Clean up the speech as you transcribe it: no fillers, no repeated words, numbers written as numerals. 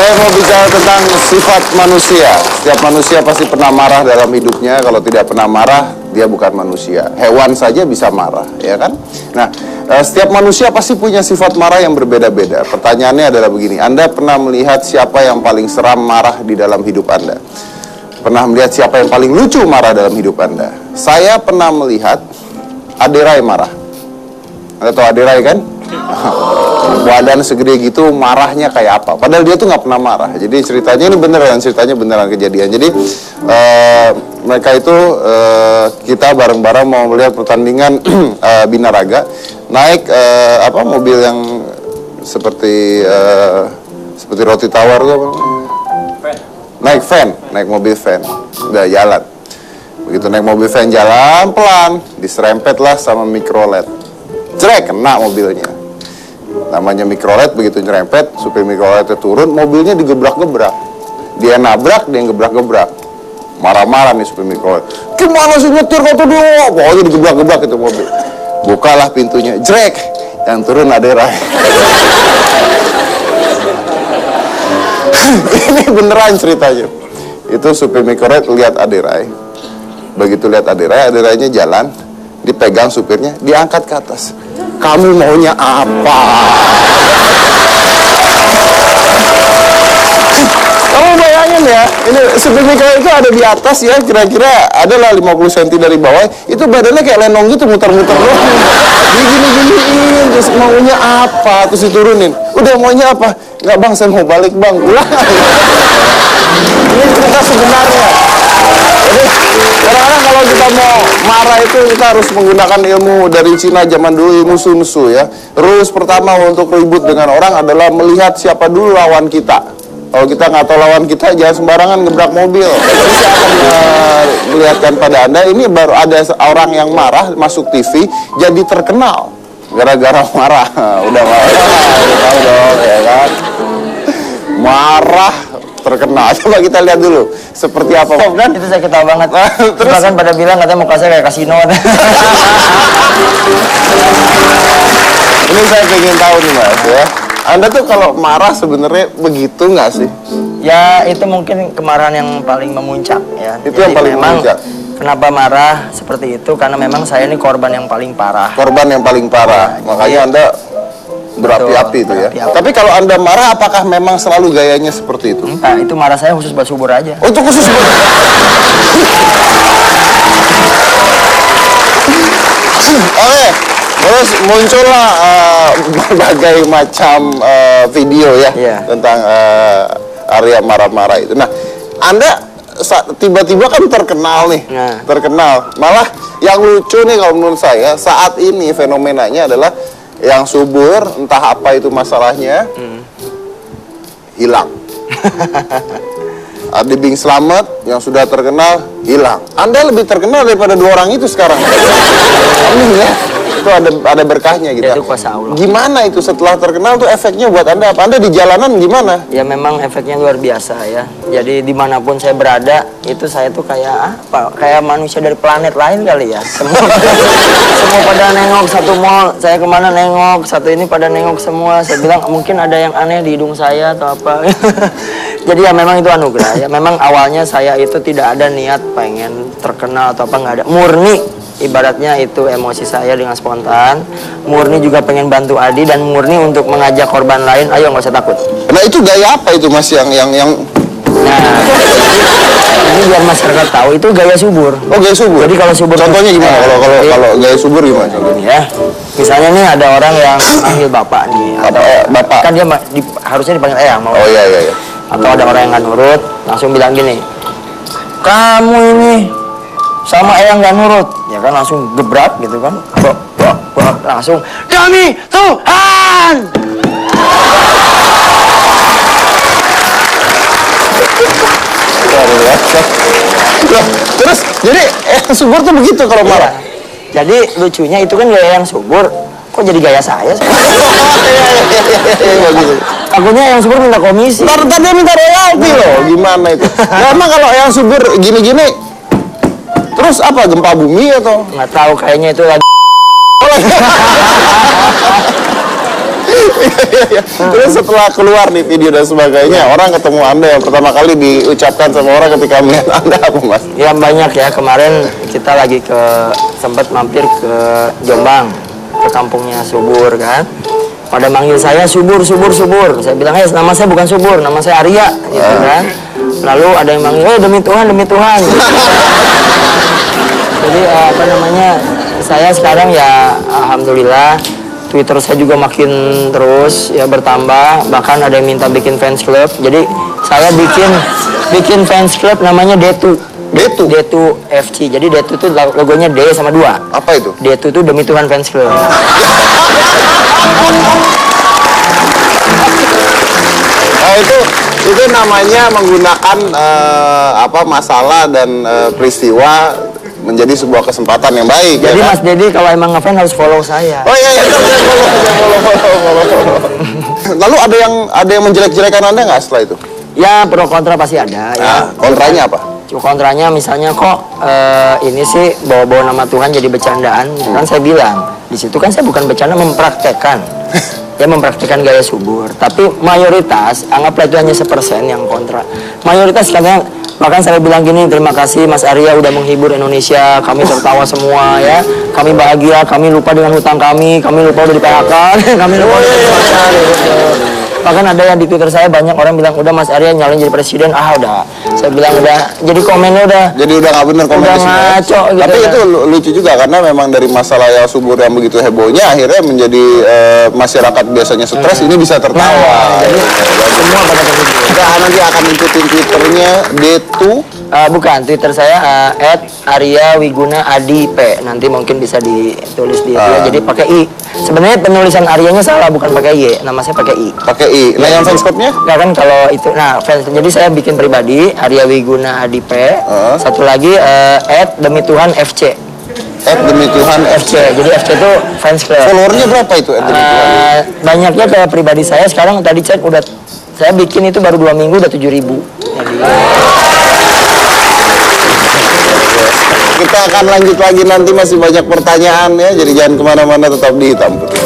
Saya mau bicara tentang sifat manusia. Setiap manusia pasti pernah marah dalam hidupnya. Kalau tidak pernah marah, dia bukan manusia. Hewan saja bisa marah, ya kan? Nah, setiap manusia pasti punya sifat marah yang berbeda-beda. Pertanyaannya adalah begini, Anda pernah melihat siapa yang paling seram marah di dalam hidup Anda? Pernah melihat siapa yang paling lucu marah dalam hidup Anda? Saya pernah melihat Aderai marah. Anda tahu Aderai kan? Badan segede gitu, marahnya kayak apa? Padahal dia tuh nggak pernah marah. Jadi ceritanya ini beneran, ceritanya beneran kejadian. Jadi mereka itu kita bareng-bareng mau melihat pertandingan binaraga, naik mobil yang seperti roti tawar tuh, naik van, naik mobil van, udah jalan. Begitu naik mobil van jalan pelan, diserempet lah sama mikrolet. Cerek, kena mobilnya. Namanya mikrolet, begitu nyerempet, supir mikroletnya turun, mobilnya digebrak-gebrak. Dia nabrak, dia gebrak-gebrak. Marah-marah nih supir mikrolet. Gimana sih nyetir kata dia? Pokoknya digebrak-gebrak itu mobil. Bukalah pintunya, jrek. Yang turun Aderai. Ini beneran ceritanya. Itu supir mikrolet lihat Aderai. Begitu lihat Aderai, Aderainya jalan, dipegang supirnya, diangkat ke atas. Kamu maunya apa? Kamu bayangin ya, ini supir mikrolet itu ada di atas ya, kira-kira adalah 50 cm dari bawah. Itu badannya kayak lenong gitu, muter-muter loh. Gini-giniin, terus maunya apa? Terus diturunin. Udah maunya apa? Enggak bang, saya mau balik bang, pulang. Ini cerita sebenarnya. Jadi kadang-kadang kalau kita mau marah itu kita harus menggunakan ilmu dari Cina zaman dulu, ilmu Sun Tzu ya. Rules pertama untuk ribut dengan orang adalah melihat siapa dulu lawan kita. Kalau kita nggak tahu lawan kita, jangan sembarangan gebrak mobil. Jadi saya akan melihatkan pada Anda, ini baru ada orang yang marah masuk TV jadi terkenal gara-gara marah. Udah marah, udah tahu dong ya kan. Marah terkenal. Coba kita lihat dulu seperti apa kan? Itu saya ketawa banget. Terus bahkan pada bilang katanya muka saya kayak kasino. Ini saya pengen tahu nih Mas ya. Anda tuh kalau marah sebenarnya begitu nggak sih? Ya itu mungkin kemarahan yang paling memuncak ya. Itu jadi yang paling memang memuncak. Kenapa marah seperti itu? Karena memang saya ini korban yang paling parah. Korban yang paling parah. Ya, makanya Anda berapi-api itu ya. Berapi-api. Tapi kalau Anda marah, apakah memang selalu gayanya seperti itu? Enggak, itu marah saya khusus buat subur aja. Untuk khusus Oke, terus muncullah berbagai macam video ya tentang Arya marah-marah itu. Nah, Anda tiba-tiba kan terkenal nih, terkenal. Malah yang lucu nih kalau menurut saya saat ini fenomenanya adalah yang subur, entah apa itu masalahnya, hilang. Adi Bing Slamet yang sudah terkenal hilang. Anda lebih terkenal daripada dua orang itu sekarang. Amin ya. Itu ada berkahnya gitu. Ya, itu kuasa Allah. Gimana itu setelah terkenal tuh efeknya buat Anda apa? Anda di jalanan gimana? Ya memang efeknya luar biasa ya. Jadi dimanapun saya berada itu saya tuh kayak apa? Kayak manusia dari planet lain kali ya. Semua pada nengok satu mall. Saya kemana nengok satu ini pada nengok semua. Saya bilang mungkin ada yang aneh di hidung saya atau apa. Jadi ya memang itu anugerah ya. Memang awalnya saya itu tidak ada niat pengen terkenal atau apa, nggak ada. Murni ibaratnya itu emosi saya dengan spontan. Murni juga pengen bantu Adi dan murni untuk mengajak korban lain. Ayo nggak usah takut. Nah itu gaya apa itu Mas yang Nah ini biar masyarakat tahu itu gaya subur. Oh gaya subur. Jadi kalau subur contohnya gimana? Kalau gaya subur gimana? Ya. Misalnya nih ada orang yang manggil bapak nih. Atau bapak. Kan dia harusnya dipanggil eyang. Oh iya. Atau ada orang yang nggak nurut, langsung bilang gini, kamu ini sama eyang nggak nurut, ya kan langsung gebrak gitu kan, langsung demi Tuhan. Terus jadi subur tuh begitu kalau marah. Jadi lucunya itu kan gaya yang subur, kok jadi gaya saya? Takutnya yang subur minta komisi. Ntar dia minta royalti loh. Gimana itu? Nah, emang kalau yang subur gini-gini, terus apa gempa bumi atau? Nggak tahu, kayaknya itu lagi. Terus setelah keluar nih video dan sebagainya, orang ketemu Anda yang pertama kali diucapkan sama orang ketika melihat Anda apa, Mas? Ya banyak ya, kemarin kita lagi sempat mampir ke Jombang, ke kampungnya Subur kan. Pada manggil saya Subur. Saya bilang, nama saya bukan Subur, nama saya Arya, gitu kan. Lalu ada yang manggil, demi Tuhan. Jadi saya sekarang ya alhamdulillah Twitter saya juga makin terus ya bertambah, bahkan ada yang minta bikin fans club. Jadi saya bikin fans club namanya D2 FC. Jadi D2 itu logonya D sama 2. Apa itu? D2 itu Demi Tuhan Fans Club. Oh, itu namanya menggunakan masalah dan peristiwa menjadi sebuah kesempatan yang baik. Jadi ya, Mas Dedi kalau emang ngefans harus follow saya. Oh iya, follow. Lalu ada yang menjelek-jelekan Anda nggak setelah itu? Ya pro kontra pasti ada ya. Kontranya apa? Kontranya misalnya kok ini sih bawa-bawa nama Tuhan jadi bercandaan. Kan saya bilang di situ kan saya bukan bercanda, mempraktekkan. Ya mempraktikkan gaya subur, tapi mayoritas anggaplah itu hanya 1% yang kontra. Mayoritas kadang bahkan saya bilang gini, terima kasih Mas Arya udah menghibur Indonesia, kami tertawa semua ya, kami bahagia, kami lupa dengan hutang kami lupa udah di PHK, kami lupa udah dimakan, gitu. Bahkan ada yang di Twitter saya banyak orang bilang udah Mas Arya nyalin jadi presiden, udah. Saya bilang udah, jadi komennya udah. Jadi udah nggak bener komennya. Udah ngaco gitu. Tapi kan. itu lucu juga karena memang dari masalah yang subur yang begitu hebohnya akhirnya menjadi masyarakat biasanya stres ini bisa tertawa. Jadi semua pada terhibur. Kita nanti akan ikutin Twitternya D2. Bukan, Twitter saya @AryaWigunaAdiP. Nanti mungkin bisa ditulis di itu. Jadi pakai I. Sebenarnya penulisan Aryanya salah, bukan pakai Y. Nama saya pakai I. Pakai I. Nah, yang fanskopnya? Nggak kan kalau itu. Nah, jadi saya bikin pribadi AryaWigunaAdiP. Satu lagi @Demi Tuhan FC. Demi Tuhan FC. Jadi FC itu fans club. Followernya berapa itu Demi Tuhan? Banyaknya ke pribadi saya. Sekarang tadi cek udah, saya bikin itu baru 2 minggu udah 7.000. Jadi kita akan lanjut lagi nanti, masih banyak pertanyaan ya. Jadi jangan kemana-mana, tetap di Hitam Putih.